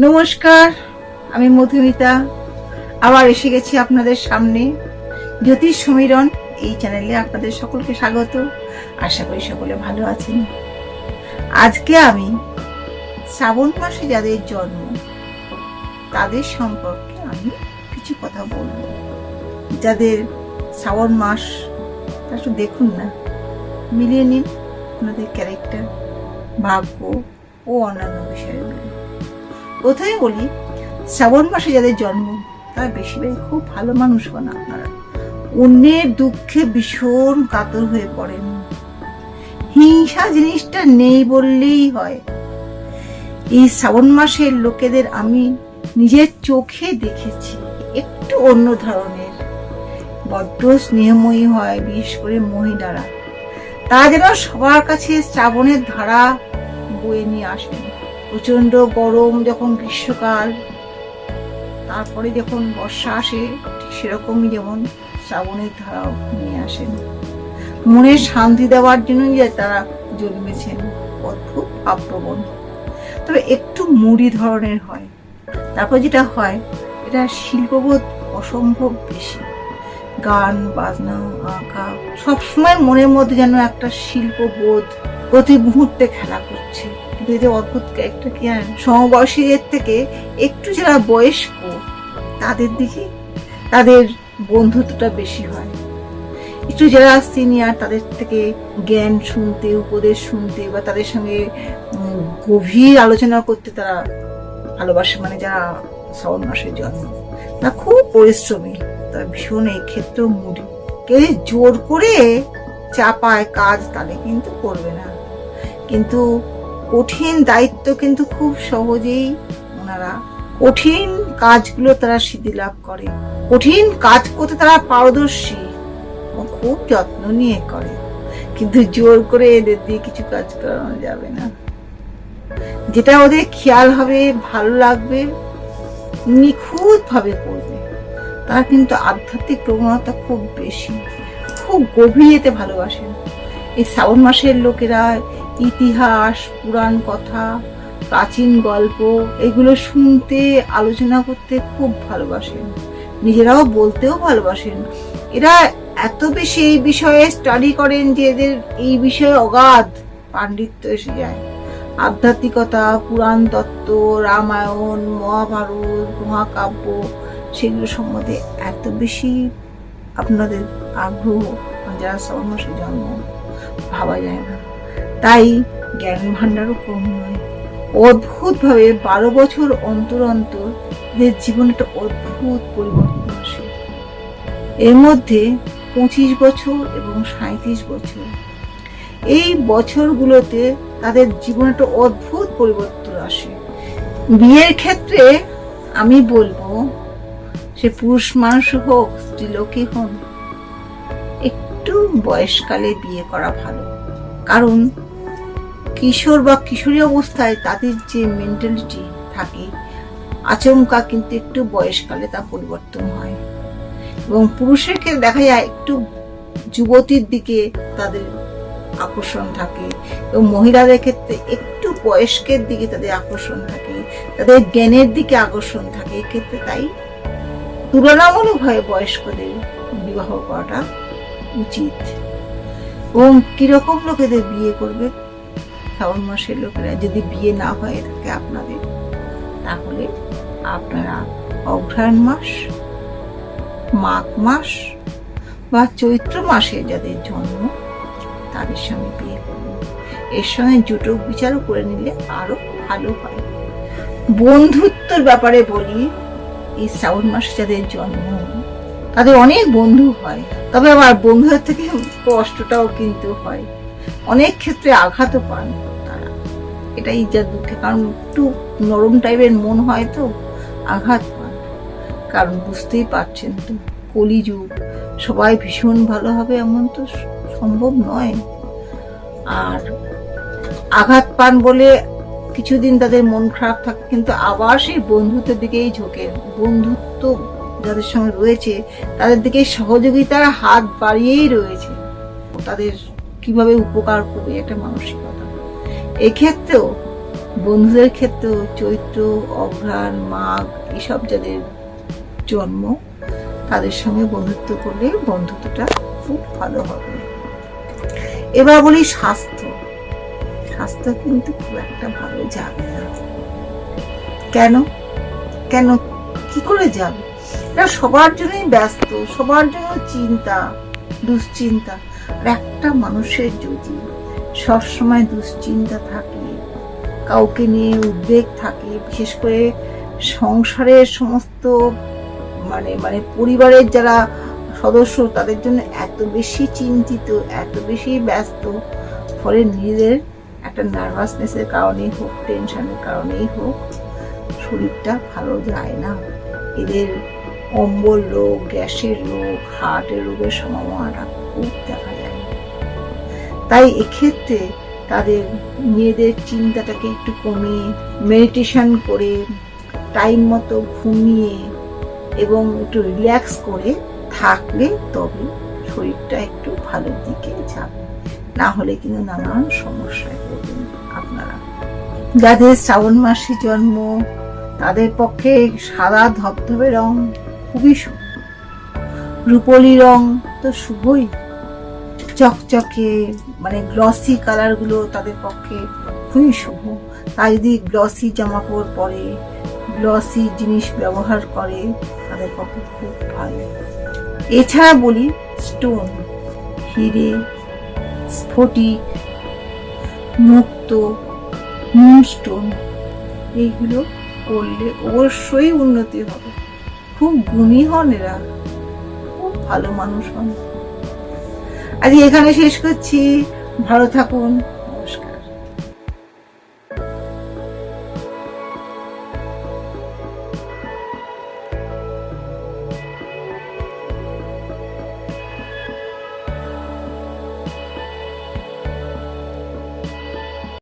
নমস্কার, আমি মধুমিতা আবার এসে গেছি আপনাদের সামনে। জ্যোতিষ সমীরণ এই চ্যানেলে আপনাদের সকলকে স্বাগত। আশা করি সকলে ভালো আছেন। আজকে আমি শ্রাবণ মাসে যাদের জন্ম তাদের সম্পর্কে আমি কিছু কথা বলবো। যাদের শ্রাবণ মাস একটু দেখুন না, মিলিয়ে নিন আপনাদের ক্যারেক্টার, ভাগ্য ও অন্যান্য বিষয়গুলো। প্রথমে বলি, শ্রাবণ মাসে যাদের জন্ম তারা বেশিরভাগ খুব ভালো মানুষ হন। আপনারা অন্যের দুঃখে ভীষণ কাতর হয়ে পড়েন। হিংসা জিনিসটা নেই বললেই হয়। এই শ্রাবণ মাসের লোকেদের আমি নিজের চোখে দেখেছি একটু অন্য ধরনের, বড্ড স্নেহময়ী হয়, বিশেষ করে মহিলারা। তারা যেন সবার কাছে শ্রাবণের ধারা বয়ে নিয়ে আসেন। প্রচন্ড গরম যখন গ্রীষ্মকাল, তারপরে যখন বর্ষা আসে, ঠিক সেরকমই যেমন শ্রাবণের ধারা নিয়ে আসেন। মনে শান্তি দেওয়ার জন্যই তারা জন্মেছেন। অদ্ভুত ভাবপ্রবণ, তবে একটু মুড়ি ধরনের হয়। তারপর যেটা হয়, এটা শিল্পবোধ অসম্ভব বেশি। গান বাজনা আঁকা সবসময় মনের মধ্যে যেন একটা শিল্পবোধ প্রতি মুহূর্তে খেলা করছে। কিন্তু এই যে অদ্ভুত একটা কি সমবয়সীদের থেকে একটু যারা বয়স্ক তাদের দিকে তাদের বন্ধুত্বটা বেশি হয়। একটু যারা সিনিয়র তাদের থেকে জ্ঞান শুনতে, উপদেশ শুনতে বা তাদের সঙ্গে গভীর আলোচনা করতে তারা ভালোবাসে। মানে যারা শ্রাবণ মাসের জন্ম তারা খুব পরিশ্রমী, তারা ভীষণ এই ক্ষেত্রেও মুড়ি। কেউ জোর করে চাপায় কাজ তাহলে কিন্তু করবে না, কিন্তু কঠিন দায়িত্ব কিন্তু খুব সহজেই ওনারা কঠিন কাজগুলো তারা সিদ্ধি লাভ করে। কঠিন কাজ করতে তারা পারদর্শী ও খুব যত্ন নিয়ে করে, কিন্তু জোর করে এদের দিয়ে কিছু কাজ করানো যাবে না। যেটা ওদের খেয়াল হবে, ভালো লাগবে, নিখুঁত ভাবে করবে। তারা কিন্তু আধ্যাত্মিক প্রবণতা খুব বেশি, খুব গভীরেতে ভালোবাসেন। এই শ্রাবণ মাসের লোকেরা ইতিহাস, পুরাণ কথা, প্রাচীন গল্প এগুলো শুনতে, আলোচনা করতে খুব ভালোবাসেন। নিজেরাও বলতেও ভালোবাসেন। এরা এত বেশি এই বিষয়ে স্টাডি করেন যে এদের এই বিষয়ে অগাধ পাণ্ডিত্য এসে যায়। আধ্যাত্মিকতা, পুরাণ তত্ত্ব, রামায়ণ, মহাভারত, মহাকাব্য সেগুলো সম্বন্ধে এত বেশি আপনাদের আগ্রহ যারা শ্রাবণ মাসে জন্ম, ভাবা যায় না। তাই জ্ঞান ভাণ্ডারও কম নয়। অদ্ভুত ভাবে 12 বছর অন্তর অন্তর এদের জীবনে একটা অদ্ভুত পরিবর্তন আসে। এর মধ্যে 25 বছর এবং 37 বছর, এই বছরগুলোতে তাদের জীবনে একটা অদ্ভুত পরিবর্তন আসে। বিয়ের ক্ষেত্রে আমি বলবো, সে পুরুষ মানুষ হোক স্ত্রীলোকই হন, একটু বয়সকালে বিয়ে করা ভালো। কারণ কিশোর বা কিশোরী অবস্থায় তাদের যে মেন্টালিটি থাকে, আচমকা কিন্তু একটু বয়সকালে তা পরিবর্তন হয়। এবং পুরুষের ক্ষেত্রে দেখা যায় একটু যুবতীর দিকে তাদের আকর্ষণ থাকে, এবং মহিলাদের ক্ষেত্রে একটু বয়স্কের দিকে তাদের আকর্ষণ থাকে, তাদের জ্ঞানের দিকে আকর্ষণ থাকে। এক্ষেত্রে তাই তুলনামূলকভাবে বয়স্কদের বিবাহ করাটা উচিত। এবং কিরকম লোকেদের বিয়ে করবে? শ্রাবণ মাসের লোকেরা যদি বিয়ে না হয়ে থাকে আপনাদের, তাহলে আপনারা অঘ্রাণ মাস, মাঘ মাস বা চৈত্র মাসে যাদের জন্ম তাদের সঙ্গে বিয়ে করবেন। এর সঙ্গে জুটক বিচারও করে নিলে আরো ভালো হয়। বন্ধুত্বের ব্যাপারে বলি, এই শ্রাবণ মাসে যাদের জন্ম তাদের অনেক বন্ধু হয়, তবে আবার বন্ধুদের থেকে কষ্টটাও কিন্তু হয়। অনেক ক্ষেত্রে আঘাতও পান তারা, এটাই যা দুঃখে। কারণ একটু নরম টাইপের মন হয় তো আঘাত পান। কারণ বুঝতেই পারছেন তো, কলিযুগ, সবাই ভীষণ ভালো হবে এমন তো সম্ভব নয়। আর আঘাত পান বলে কিছুদিন তাদের মন খারাপ থাকে, কিন্তু আবার সেই বন্ধুত্বের দিকেই ঝোঁকেন। বন্ধুত্ব যাদের সঙ্গে রয়েছে তাদের দিকে সহযোগিতার হাত বাড়িয়েই রয়েছে, তাদের কিভাবে উপকার করবে একটা মানসিকতা। এক্ষেত্রেও বন্ধুদের ক্ষেত্রেও চৈত্র, অঘ্রাণ, মাঘ এসব যাদের জন্ম, তাদের সঙ্গে বন্ধুত্ব করলে বন্ধুত্বটা খুব ভালো হবে। এবার বলি স্বাস্থ্য। স্বাস্থ্য কিন্তু খুব একটা ভালো যাবে না। কেন কেন কি করে যাবে? এটা সবার জন্যই ব্যস্ত, সবার জন্য চিন্তা, দুশ্চিন্তা। আর একটা মানুষের যদি সবসময় দুশ্চিন্তা থাকে, কাউকে নিয়ে উদ্বেগ থাকে, বিশেষ করে সংসারের সমস্ত মানে মানে পরিবারের যারা সদস্য তাদের জন্য এত বেশি চিন্তিত, এত বেশি ব্যস্ত, ফলে নিজেদের একটা নার্ভাসনেসের কারণেই হোক, টেনশনের কারণেই হোক, শরীরটা ভালো যায় না। এদের অম্বল রোগ, গ্যাসের রোগ, হার্টের রোগের সম্ভাবনাটা খুব দেখা যায়। তাই এক্ষেত্রে তাদের নিজেদের চিন্তাটাকে একটু কমিয়ে মেডিটেশন করে, টাইম মতো ঘুমিয়ে এবং একটু রিল্যাক্স করে থাকলে তবে শরীরটা একটু ভালোর দিকে যাবে। না হলে কিন্তু নানান সমস্যায় পড়বেন আপনারা। যাদের শ্রাবণ মাসে জন্ম তাদের পক্ষে সাদা ধবধবে রং খুবই শুভ। রূপলি রং তো শুভই। চকচকে মানে গ্লসি কালার গুলো তাদের পক্ষে খুবই শুভ। তাই যদি গ্লসি জামা কাপড় পরে, গ্লসি জিনিস ব্যবহার করে, তাদের পক্ষে খুব ভালো। এছাড়া বলি স্টোন, হিরে, স্ফটিক, মুক্ত, মুনস্টোন, এইগুলো করলে অবশ্যই উন্নতি হবে। খুব গুণী হন এরা, খুব ভালো মানুষ হন। আজ এখানে শেষ করছি। ভালো থাকুন।